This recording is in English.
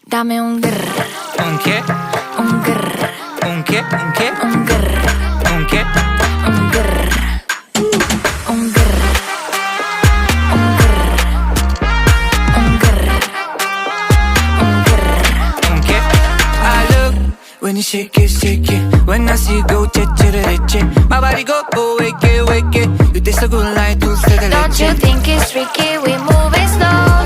Dame un grr. ¿Un qué? Un grr. ¿Un qué? ¿Un qué? Un grr. ¿Un qué? Un grr. Un grr. Un grr. Un grr. Un grr. ¿Un qué? I look when you shake it. When I see you go, che. My body go, wake it. You taste so good like dulce de leche. Don't you think it's tricky? We moving slow.